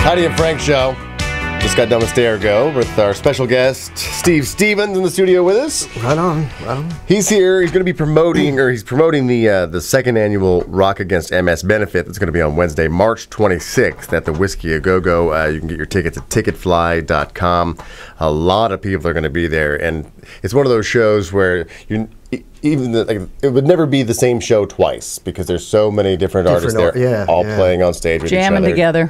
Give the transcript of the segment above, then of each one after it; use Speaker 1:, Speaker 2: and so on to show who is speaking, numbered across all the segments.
Speaker 1: Heidi and Frank show. Just got done with Stay or Go with our special guest, Steve Stevens, in the studio with us.
Speaker 2: Right on, right on.
Speaker 1: He's here. He's going to be promoting the second annual Rock Against MS benefit that's going to be on Wednesday, March 26th at the Whiskey A Go Go. You can get your tickets at ticketfly.com. A lot of people are going to be there, and it's one of those shows where it would never be the same show twice because there's so many different artists there, all playing on stage with
Speaker 3: jamming
Speaker 1: each other,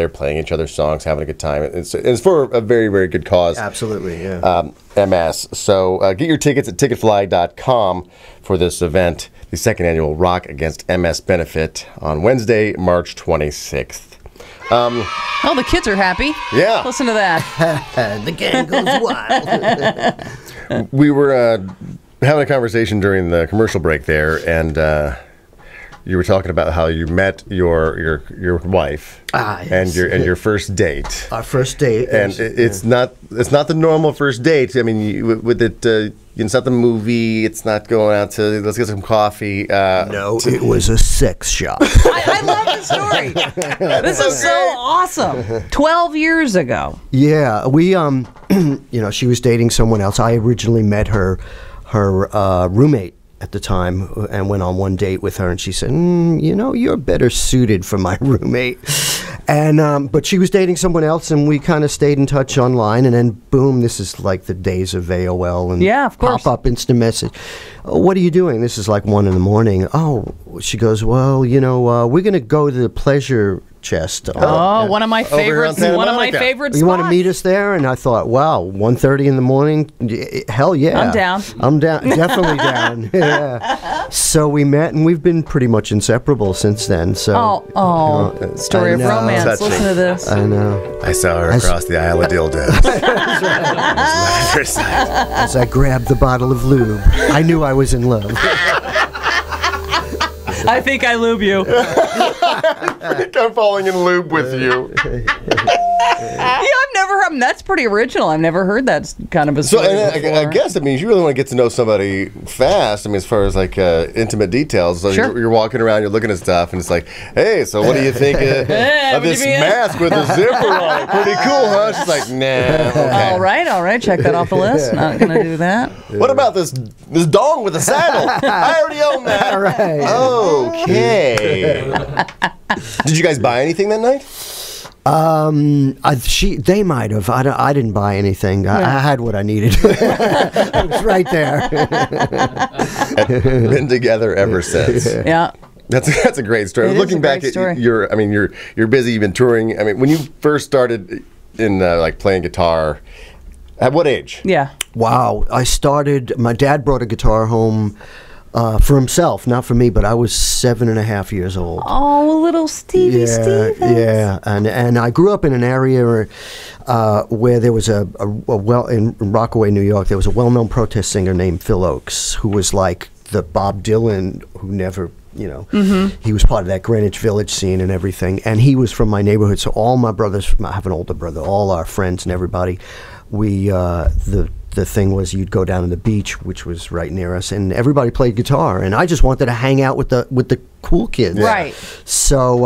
Speaker 1: playing each other's songs, having a good time. It's for a very, very good cause.
Speaker 2: Absolutely, yeah.
Speaker 1: MS. So get your tickets at ticketfly.com for this event, the second annual Rock Against MS benefit on Wednesday, March 26th.
Speaker 3: Oh, the kids are happy.
Speaker 1: Yeah.
Speaker 3: Listen to that.
Speaker 2: The gang goes wild.
Speaker 1: We were having a conversation during the commercial break there, and you were talking about how you met your wife
Speaker 2: yes.
Speaker 1: and your first date.
Speaker 2: Our first date,
Speaker 1: and it's not the normal first date. I mean, with it, it's not the movie. It's not going out to let's get some coffee.
Speaker 2: No, it was a sex shop.
Speaker 3: I love the story. This is so awesome. 12 years ago.
Speaker 2: Yeah, we she was dating someone else. I originally met her roommate at the time and went on one date with her, and she said, you're better suited for my roommate. And but she was dating someone else, and we kind of stayed in touch online, and then boom, this is like the days of AOL and
Speaker 3: yeah, of course.
Speaker 2: Pop-up instant message. Oh, what are you doing? This is like 1 a.m. Oh, she goes, well, we're going to go to the pleasure chest.
Speaker 3: One of my favorites. One of my favorite spots.
Speaker 2: You want to meet us there? And I thought, wow, 1:30 in the morning? Hell yeah.
Speaker 3: I'm down.
Speaker 2: I'm down. Definitely down. Yeah. So we met, and we've been pretty much inseparable since then. So.
Speaker 3: Story of romance.
Speaker 1: Touching.
Speaker 3: Listen to this.
Speaker 2: I know.
Speaker 1: I saw her across the aisle of dildos.
Speaker 2: As I grabbed the bottle of lube, I knew I was in love.
Speaker 3: I think I lube you.
Speaker 1: I think I'm falling in lube with you.
Speaker 3: Yeah, I've never heard. That's pretty original. I've never heard that kind of a story.
Speaker 1: So, I guess, you really want to get to know somebody fast. As far as intimate details. So
Speaker 3: sure.
Speaker 1: You're walking around, you're looking at stuff, and it's like, hey, so what do you think of this mask with a zipper on it? Pretty cool, huh? She's like, nah. Okay.
Speaker 3: All right. Check that off the list. Not gonna do that.
Speaker 1: What about this dong with a saddle? I already own that.
Speaker 2: All right.
Speaker 1: Okay. Did you guys buy anything that night?
Speaker 2: They might have. I didn't buy anything. I had what I needed. It was right there.
Speaker 1: Been together ever since.
Speaker 3: Yeah.
Speaker 1: That's a great story.
Speaker 3: It
Speaker 1: Looking back at you're busy. You've been touring. When you first started in playing guitar, at what age?
Speaker 3: Yeah.
Speaker 2: Wow. I started. My dad brought a guitar home. For himself, not for me, but I was 7.5 years old.
Speaker 3: Oh, little Stevie Stevens.
Speaker 2: Yeah, and I grew up in an area where there was in Rockaway, New York, there was a well-known protest singer named Phil Oakes, who was like the Bob Dylan who never, he was part of that Greenwich Village scene and everything, and he was from my neighborhood, so all my brothers, I have an older brother, all our friends and everybody, the thing was you'd go down to the beach, which was right near us, and everybody played guitar, and I just wanted to hang out with the cool kids.
Speaker 3: Right.
Speaker 2: So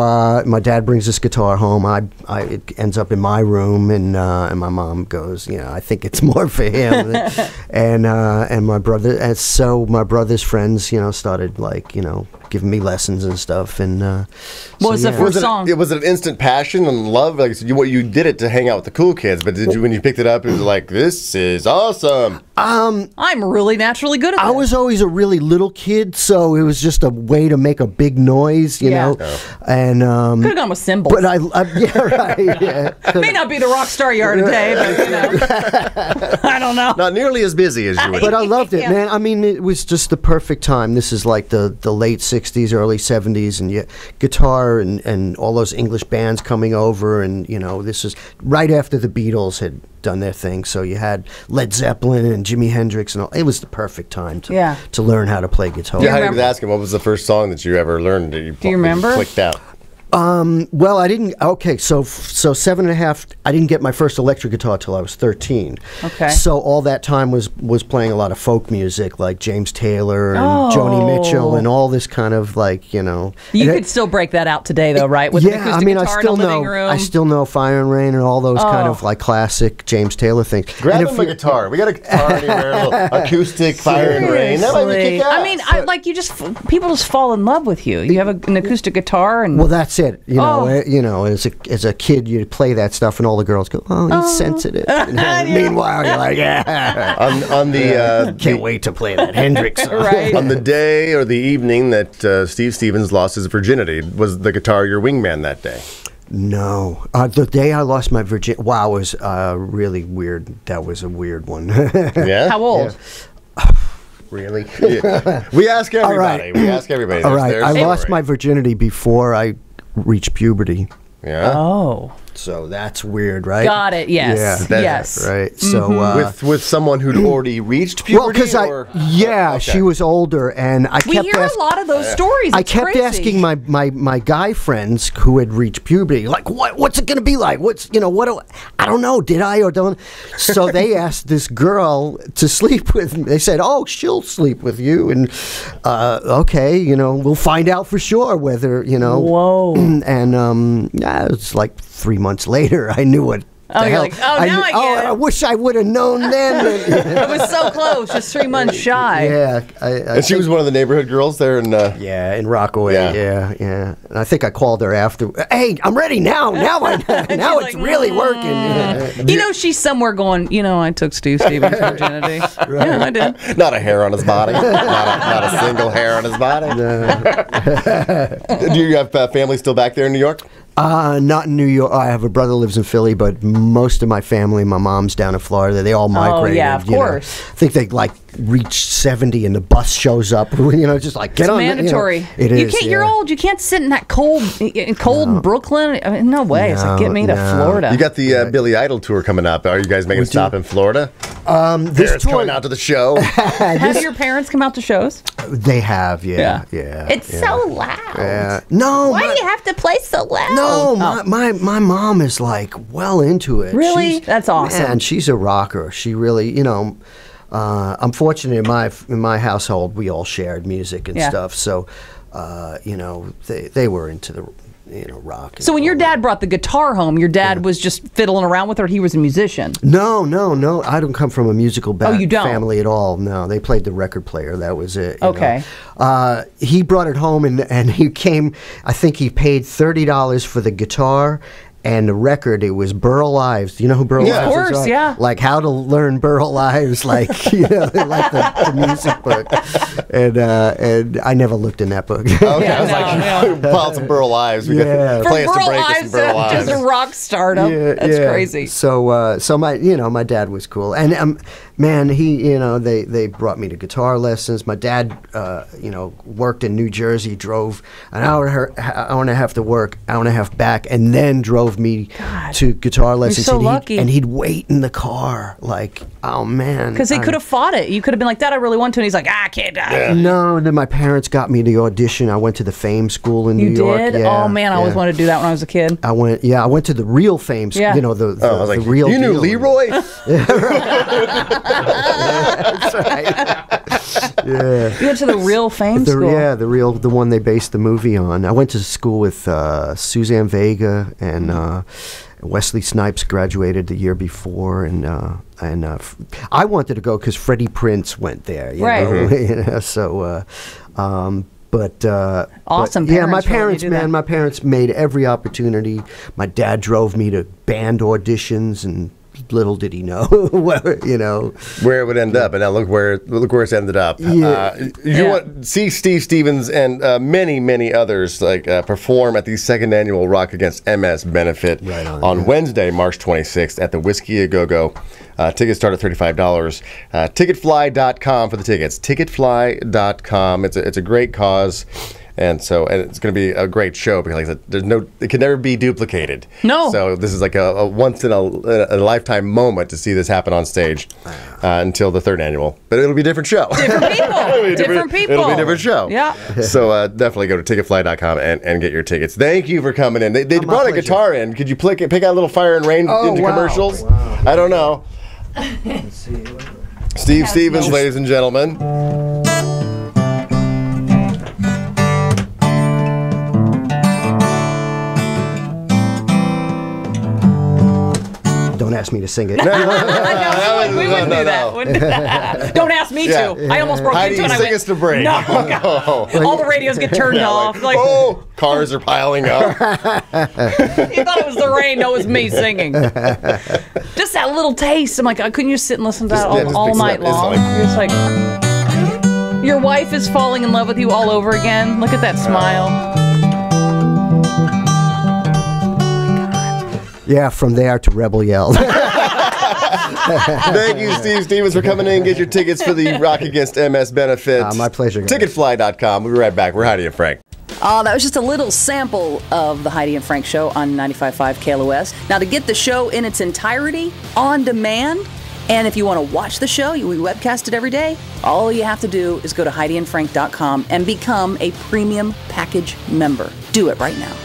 Speaker 2: my dad brings this guitar home. It ends up in my room, and my mom goes, I think it's more for him. and my brother, and so my brother's friends, started giving me lessons and stuff. And
Speaker 3: what was the first song?
Speaker 1: Was it an instant passion and love? You did it to hang out with the cool kids, but when you picked it up, it was like, this is awesome.
Speaker 3: I'm really naturally good at that.
Speaker 2: I was always a really little kid, so it was just a way to make a big noise, you know. And
Speaker 3: could have gone with cymbals.
Speaker 2: But yeah, right. Yeah.
Speaker 3: May not be the rock star you are today, but I don't know.
Speaker 1: Not nearly as busy as you were.
Speaker 2: But I loved it, man. It was just the perfect time. This is like the late '60s, early '70s, and guitar and all those English bands coming over, and this is right after the Beatles had done their thing, so you had Led Zeppelin and Jimi Hendrix, and all. It was the perfect time to learn how to play guitar.
Speaker 1: Yeah, I was asking, what was the first song that you ever learned that you remember? Clicked out?
Speaker 2: Well, I didn't. Okay, so 7.5. I didn't get my first electric guitar till I was 13.
Speaker 3: Okay.
Speaker 2: So all that time was playing a lot of folk music, like James Taylor and Joni Mitchell, and all this kind of like
Speaker 3: You could still break that out today, though, right? With an acoustic
Speaker 2: I mean,
Speaker 3: guitar
Speaker 2: I still
Speaker 3: in the
Speaker 2: know.
Speaker 3: living room.
Speaker 2: I still know Fire and Rain and all those kind of like classic James Taylor things.
Speaker 1: Grab him a guitar. We got a guitar anywhere, a little acoustic Fire and Rain. That might be kick ass.
Speaker 3: I mean, people just fall in love with you. You have an acoustic guitar, and
Speaker 2: well, that's it. As a kid, you play that stuff, and all the girls go, "Oh, he's sensitive." Meanwhile, you're like, "Yeah."
Speaker 1: On the
Speaker 2: Can't wait to play that Hendrix song.
Speaker 3: Right.
Speaker 1: on the day or the evening that Steve Stevens lost his virginity, was the guitar your wingman that day?
Speaker 2: No. The day I lost my virginity, wow, was really weird. That was a weird one.
Speaker 1: Yeah.
Speaker 3: how old?
Speaker 1: Really? Yeah. We ask everybody.
Speaker 2: right.
Speaker 1: We ask everybody.
Speaker 2: All right,
Speaker 1: There's
Speaker 2: I
Speaker 1: a
Speaker 2: lost
Speaker 1: story.
Speaker 2: my virginity before I reached puberty.
Speaker 1: Yeah.
Speaker 3: Oh,
Speaker 2: So that's weird, right?
Speaker 3: got it. Yes,
Speaker 1: Yeah,
Speaker 3: yes.
Speaker 2: Right. So
Speaker 1: With someone who'd already reached
Speaker 2: well,
Speaker 1: puberty?
Speaker 2: because
Speaker 1: or?
Speaker 2: yeah,
Speaker 1: Okay.
Speaker 2: she was older, and I
Speaker 3: We
Speaker 2: kept
Speaker 3: hear a lot of those stories.
Speaker 2: I
Speaker 3: It's
Speaker 2: kept
Speaker 3: crazy.
Speaker 2: asking my guy friends who had reached puberty, like, what's it going to be like? I don't know, did I or don't? So they asked this girl to sleep with me. They said, oh, she'll sleep with you. And, okay, we'll find out for sure whether,
Speaker 3: Whoa.
Speaker 2: And, yeah, it's like 3 months later, I knew what.
Speaker 3: Oh,
Speaker 2: the
Speaker 3: you're
Speaker 2: hell.
Speaker 3: like, oh, now I get it.
Speaker 2: I wish I would have known then.
Speaker 3: It was so close, just 3 months shy.
Speaker 2: Yeah.
Speaker 1: And she was one of the neighborhood girls there in...
Speaker 2: Yeah, in Rockaway.
Speaker 1: Yeah.
Speaker 2: Yeah. And I think I called her after. Hey, I'm ready now. Now it's
Speaker 3: like,
Speaker 2: really working. Yeah.
Speaker 3: She's somewhere going, I took Steve Stevens' virginity. Yeah, I did.
Speaker 1: Not a hair on his body. not a single hair on his body. Do you have family still back there in New York?
Speaker 2: Not in New York. I have a brother who lives in Philly, but most of my family, my mom's down in Florida. They all migrated.
Speaker 3: yeah, of course.
Speaker 2: I think they reach 70 and the bus shows up. Just like get
Speaker 3: It's
Speaker 2: on.
Speaker 3: mandatory.
Speaker 2: It
Speaker 3: you
Speaker 2: is.
Speaker 3: can't. You're old. You can't sit in that cold Brooklyn. I mean, no way. It's like, get me to Florida.
Speaker 1: You got the Billy Idol tour coming up. Are you guys making a stop in Florida?
Speaker 2: This
Speaker 1: Parents
Speaker 2: tour,
Speaker 1: coming out to the show.
Speaker 3: Have your parents come out to shows?
Speaker 2: they have. Yeah.
Speaker 3: It's so loud.
Speaker 2: No.
Speaker 3: Why do you have to play so loud?
Speaker 2: No, my mom is like well into it.
Speaker 3: Really? That's awesome.
Speaker 2: Man, she's a rocker. She really, I'm fortunate in my household we all shared music and stuff. So, they were into the rock.
Speaker 3: So when your dad brought the guitar home, your dad was just fiddling around with her. He was a musician.
Speaker 2: No. I don't come from a musical
Speaker 3: you don't?
Speaker 2: family at all. No, they played the record player. That was it.
Speaker 3: Okay.
Speaker 2: He brought it home and he came. I think he paid $30 for the guitar. And the record, it was Burl Ives. Do you know who Burl Ives is?
Speaker 3: Of course, yeah.
Speaker 2: Like How to Learn Burl Ives, like like the music book. And I never looked in that book.
Speaker 1: Okay, I was like, pull some Burl Ives. We
Speaker 2: Yeah.
Speaker 1: got play us to
Speaker 3: Burl
Speaker 1: break us
Speaker 3: Ives,
Speaker 1: some Burl Ives.
Speaker 3: just a rock stardom. That's crazy.
Speaker 2: So my dad was cool, and man, they brought me to guitar lessons. My dad, worked in New Jersey, drove an hour and a half to work, hour and a half back, and then drove me to guitar lessons.
Speaker 3: so
Speaker 2: and
Speaker 3: lucky.
Speaker 2: And he'd wait in the car, like, oh man,
Speaker 3: Because he could have fought it. You could have been like, Dad, I really want to. And he's like, I can't.
Speaker 2: No, and then my parents got me the audition. I went to the Fame School in
Speaker 3: You
Speaker 2: New York.
Speaker 3: did?
Speaker 2: Yeah,
Speaker 3: Oh, man, I always wanted to do that when I was a kid.
Speaker 2: I went to the real Fame School.
Speaker 3: Yeah.
Speaker 2: The
Speaker 1: I was like,
Speaker 2: real.
Speaker 1: you knew
Speaker 2: deal.
Speaker 1: Leroy?
Speaker 2: That's right. Yeah.
Speaker 3: You went to the real Fame School.
Speaker 2: Yeah, the one they based the movie on. I went to school with Suzanne Vega and Wesley Snipes graduated the year before, and I wanted to go because Freddie Prinze went there.
Speaker 3: Right.
Speaker 2: So.
Speaker 3: Awesome
Speaker 2: Yeah, my
Speaker 3: parents for letting you
Speaker 2: parents,
Speaker 3: do
Speaker 2: man,
Speaker 3: that.
Speaker 2: my parents made every opportunity. My dad drove me to band auditions, and little did he know,
Speaker 1: Where it would end up, and now look where it's ended up.
Speaker 2: Yeah.
Speaker 1: You want to see Steve Stevens and many others perform at the second annual Rock Against MS benefit on Wednesday, March 26th at the Whiskey A Go Go. Tickets start at $35. Ticketfly.com for the tickets. Ticketfly.com. It's a great cause. And it's going to be a great show because, like I said, it can never be duplicated.
Speaker 3: No.
Speaker 1: So this is like a once in a lifetime moment to see this happen on stage until the third annual. But it'll be a different show.
Speaker 3: Different people. Different people.
Speaker 1: It'll be a different show.
Speaker 3: Yeah.
Speaker 1: So definitely go to ticketfly.com and get your tickets. Thank you for coming in. They brought a guitar in. Could you pick out a little Fire and Rain into commercials? Wow. I don't know. Let's see. Steve Stevens, ladies and gentlemen.
Speaker 2: Don't ask me to sing it.
Speaker 3: We wouldn't do that. Don't ask me to. I almost broke
Speaker 1: Heidi,
Speaker 3: into it.
Speaker 1: Heidi, sing us to break.
Speaker 3: No. All the radios get turned off. Like,
Speaker 1: cars are piling up.
Speaker 3: You thought it was the rain. No, it was me singing. Just that little taste. I'm like, couldn't you sit and listen to that all night long? You're just like, your wife is falling in love with you all over again. Look at that smile.
Speaker 2: Yeah, from there to Rebel Yell.
Speaker 1: Thank you, Steve Stevens, for coming in and get your tickets for the Rock Against MS benefit.
Speaker 2: My pleasure, guys.
Speaker 1: Ticketfly.com. We'll be right back. We're Heidi and Frank.
Speaker 3: That was just a little sample of the Heidi and Frank show on 95.5 KLOS. Now, to get the show in its entirety, on demand, and if you want to watch the show, we webcast it every day, all you have to do is go to HeidiandFrank.com and become a premium package member. Do it right now.